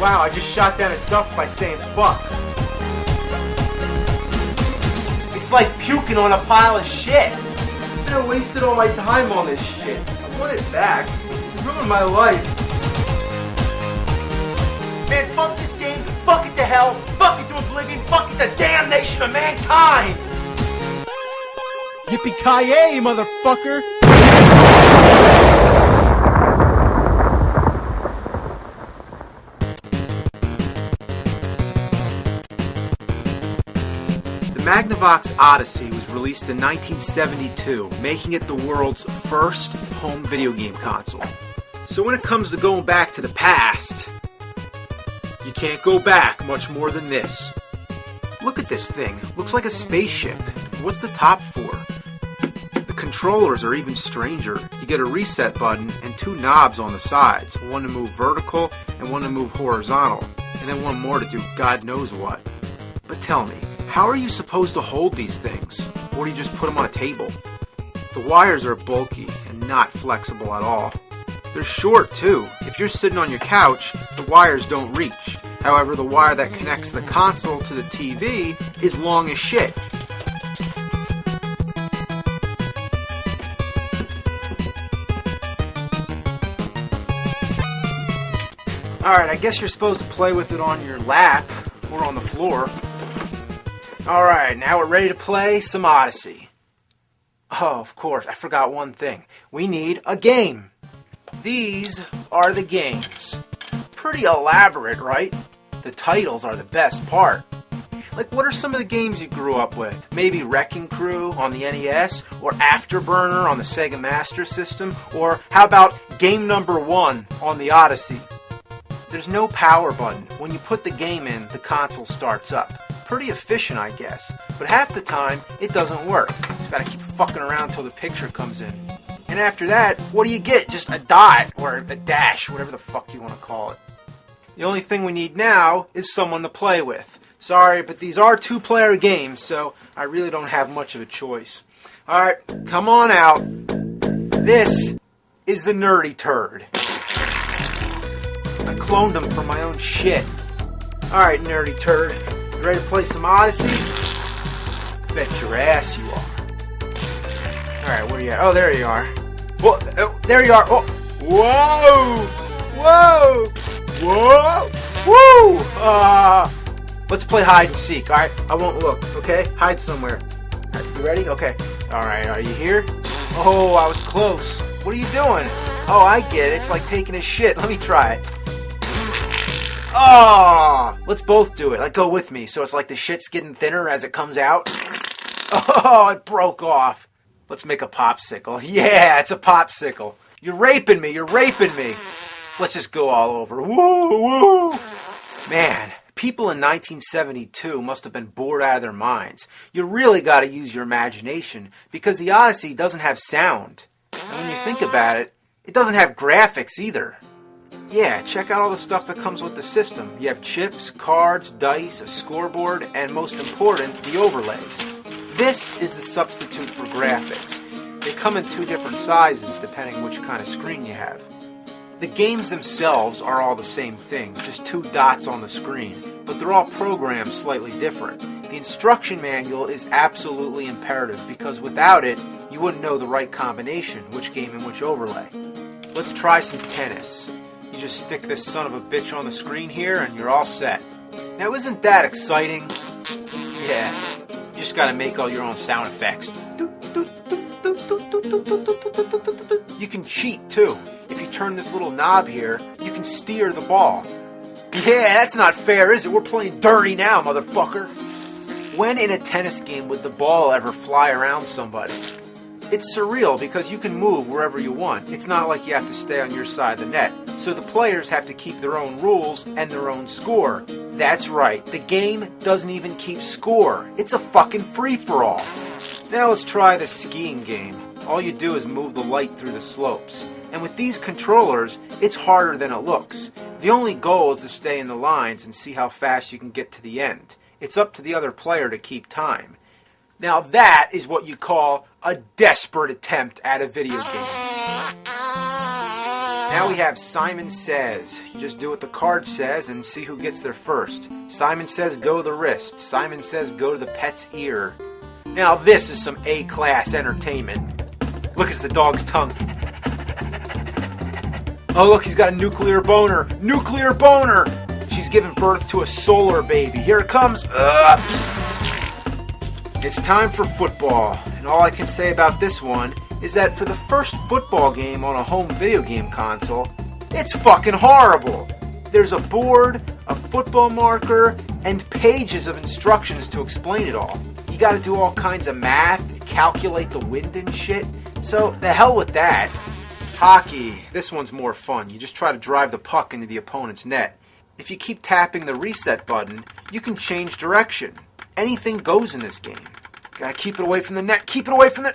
Wow, I just shot down a duck by saying fuck. It's like puking on a pile of shit. I wasted all my time on this shit. I want it back. It ruined my life. Man, fuck this game. Fuck it to hell. Fuck it to oblivion. Fuck it to damnation of mankind. Yippee-ki-yay, motherfucker! The Magnavox Odyssey was released in 1972, making it the world's first home video game console. So when it comes to going back to the past, you can't go back much more than this. Look at this thing. Looks like a spaceship. What's the top for? The controllers are even stranger. You get a reset button and two knobs on the sides. One to move vertical and one to move horizontal. And then one more to do God knows what. But tell me, how are you supposed to hold these things? Or do you just put them on a table? The wires are bulky and not flexible at all. They're short too. If you're sitting on your couch, the wires don't reach. However, the wire that connects the console to the TV is long as shit. Alright, I guess you're supposed to play with it on your lap or on the floor. Alright, now we're ready to play some Odyssey. Oh, of course, I forgot one thing. We need a game. These are the games. Pretty elaborate, right? The titles are the best part. Like, what are some of the games you grew up with? Maybe Wrecking Crew on the NES, or Afterburner on the Sega Master System, or how about Game Number 1 on the Odyssey? There's no power button. When you put the game in, the console starts up. Pretty efficient, I guess, but half the time, it doesn't work. You've got to keep fucking around till the picture comes in. And after that, what do you get? Just a dot, or a dash, whatever the fuck you want to call it. The only thing we need now is someone to play with. Sorry, but these are two-player games, so I really don't have much of a choice. Alright, come on out. This is the Nerdy Turd. I cloned him from my own shit. Alright, Nerdy Turd. You ready to play some Odyssey? Bet your ass you are. Alright, where are you at? Oh, there you are. Whoa, oh, there you are. Oh. Whoa! Whoa! Whoa! Let's play hide and seek, alright? I won't look, okay? Hide somewhere. Alright, you ready? Okay. Alright, are you here? Oh, I was close. What are you doing? Oh, I get it. It's like taking a shit. Let me try it. Oh! Let's both do it. Like, go with me. So it's like the shit's getting thinner as it comes out. Oh, it broke off. Let's make a popsicle. Yeah, it's a popsicle. You're raping me. You're raping me. Let's just go all over. Woo, woo. Man, people in 1972 must have been bored out of their minds. You really got to use your imagination because the Odyssey doesn't have sound. And when you think about it, it doesn't have graphics either. Yeah, check out all the stuff that comes with the system. You have chips, cards, dice, a scoreboard, and most important, the overlays. This is the substitute for graphics. They come in two different sizes depending which kind of screen you have. The games themselves are all the same thing, just two dots on the screen, but they're all programmed slightly different. The instruction manual is absolutely imperative because without it, you wouldn't know the right combination, which game and which overlay. Let's try some tennis. You just stick this son of a bitch on the screen here and you're all set. Now isn't that exciting? Yeah, you just gotta make all your own sound effects. You can cheat too. If you turn this little knob here, you can steer the ball. Yeah, that's not fair, is it? We're playing dirty now, motherfucker. When in a tennis game would the ball ever fly around somebody? It's surreal because you can move wherever you want. It's not like you have to stay on your side of the net. So the players have to keep their own rules and their own score. That's right, the game doesn't even keep score. It's a fucking free-for-all. Now let's try the skiing game. All you do is move the light through the slopes. And with these controllers, it's harder than it looks. The only goal is to stay in the lines and see how fast you can get to the end. It's up to the other player to keep time. Now that is what you call a desperate attempt at a video game. Now we have Simon Says. You just do what the card says and see who gets there first. Simon says go to the wrist. Simon says go to the pet's ear. Now this is some A-class entertainment. Look, it's the dog's tongue. Oh look, he's got a nuclear boner. Nuclear boner! She's giving birth to a solar baby. Here it comes. It's time for football. And all I can say about this one is that for the first football game on a home video game console, it's fucking horrible. There's a board, a football marker, and pages of instructions to explain it all. You gotta do all kinds of math, calculate the wind and shit. So, the hell with that. Hockey. This one's more fun. You just try to drive the puck into the opponent's net. If you keep tapping the reset button, you can change direction. Anything goes in this game. Gotta keep it away from the net. Keep it away from the...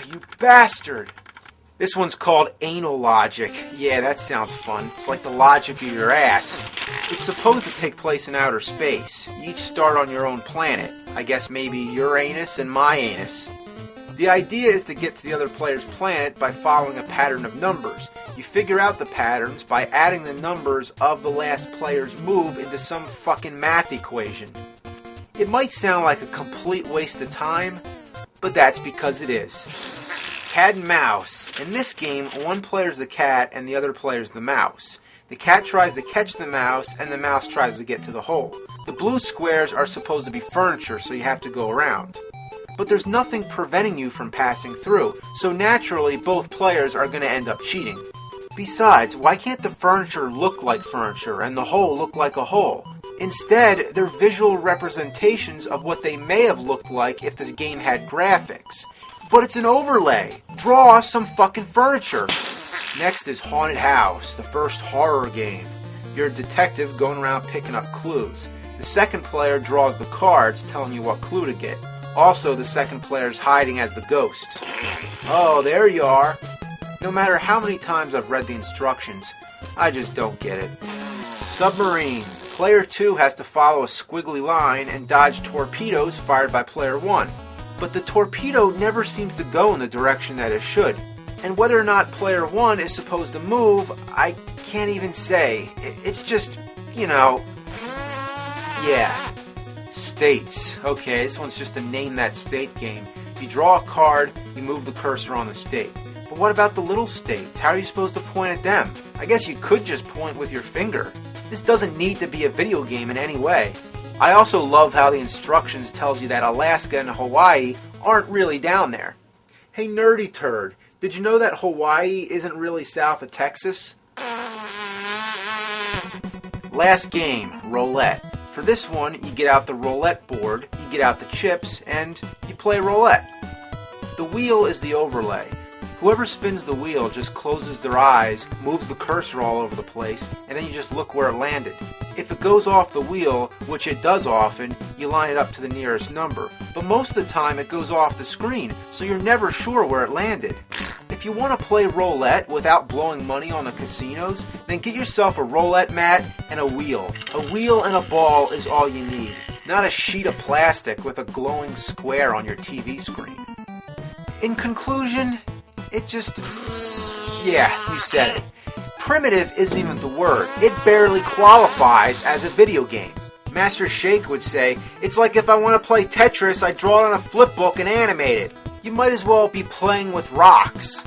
you bastard. This one's called Anal Logic. Yeah, that sounds fun. It's like the logic of your ass. It's supposed to take place in outer space. You each start on your own planet. I guess maybe your anus and my anus. The idea is to get to the other player's planet by following a pattern of numbers. You figure out the patterns by adding the numbers of the last player's move into some fucking math equation. It might sound like a complete waste of time, but that's because it is. Cat and mouse. In this game, one player's the cat and the other player's the mouse. The cat tries to catch the mouse and the mouse tries to get to the hole. The blue squares are supposed to be furniture, so you have to go around. But there's nothing preventing you from passing through, so naturally both players are going to end up cheating. Besides, why can't the furniture look like furniture and the hole look like a hole? Instead, they're visual representations of what they may have looked like if this game had graphics. But it's an overlay. Draw some fucking furniture. Next is Haunted House, the first horror game. You're a detective going around picking up clues. The second player draws the cards telling you what clue to get. Also, the second player's hiding as the ghost. Oh, there you are. No matter how many times I've read the instructions, I just don't get it. Submarine. Player 2 has to follow a squiggly line and dodge torpedoes fired by Player 1. But the torpedo never seems to go in the direction that it should. And whether or not Player 1 is supposed to move, I can't even say. It's just, yeah. States. Okay, this one's just a name that state game. If you draw a card, you move the cursor on the state. But what about the little states? How are you supposed to point at them? I guess you could just point with your finger. This doesn't need to be a video game in any way. I also love how the instructions tells you that Alaska and Hawaii aren't really down there. Hey nerdy turd, did you know that Hawaii isn't really south of Texas? Last game, roulette. For this one, you get out the roulette board, you get out the chips, and you play roulette. The wheel is the overlay. Whoever spins the wheel just closes their eyes, moves the cursor all over the place, and then you just look where it landed. If it goes off the wheel, which it does often, you line it up to the nearest number. But most of the time it goes off the screen, so you're never sure where it landed. If you want to play roulette without blowing money on the casinos, then get yourself a roulette mat and a wheel. A wheel and a ball is all you need, not a sheet of plastic with a glowing square on your TV screen. In conclusion, it just... yeah, you said it. Primitive isn't even the word. It barely qualifies as a video game. Master Shake would say, it's like if I want to play Tetris, I draw it on a flip book and animate it. You might as well be playing with rocks.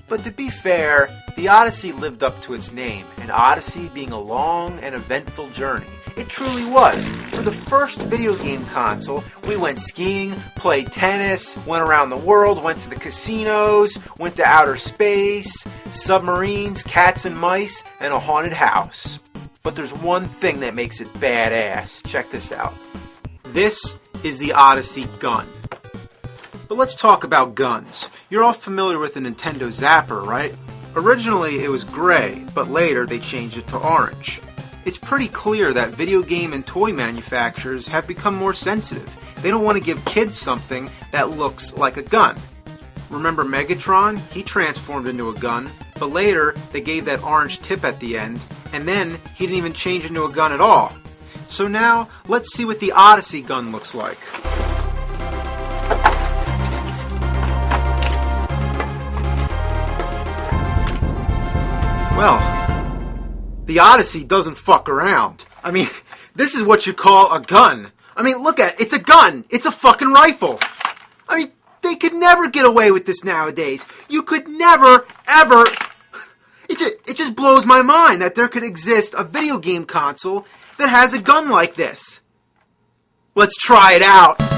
But to be fair, the Odyssey lived up to its name, an Odyssey being a long and eventful journey. It truly was. For the first video game console, we went skiing, played tennis, went around the world, went to the casinos, went to outer space, submarines, cats and mice, and a haunted house. But there's one thing that makes it badass. Check this out. This is the Odyssey gun. But let's talk about guns. You're all familiar with the Nintendo Zapper, right? Originally it was gray, but later they changed it to orange. It's pretty clear that video game and toy manufacturers have become more sensitive. They don't want to give kids something that looks like a gun. Remember Megatron? He transformed into a gun, but later they gave that orange tip at the end, and then he didn't even change into a gun at all. So now, let's see what the Odyssey gun looks like. Well, the Odyssey doesn't fuck around. I mean, this is what you call a gun. I mean, look at it. It's a gun. It's a fucking rifle. I mean, they could never get away with this nowadays. You could never, ever... It just blows my mind that there could exist a video game console that has a gun like this. Let's try it out.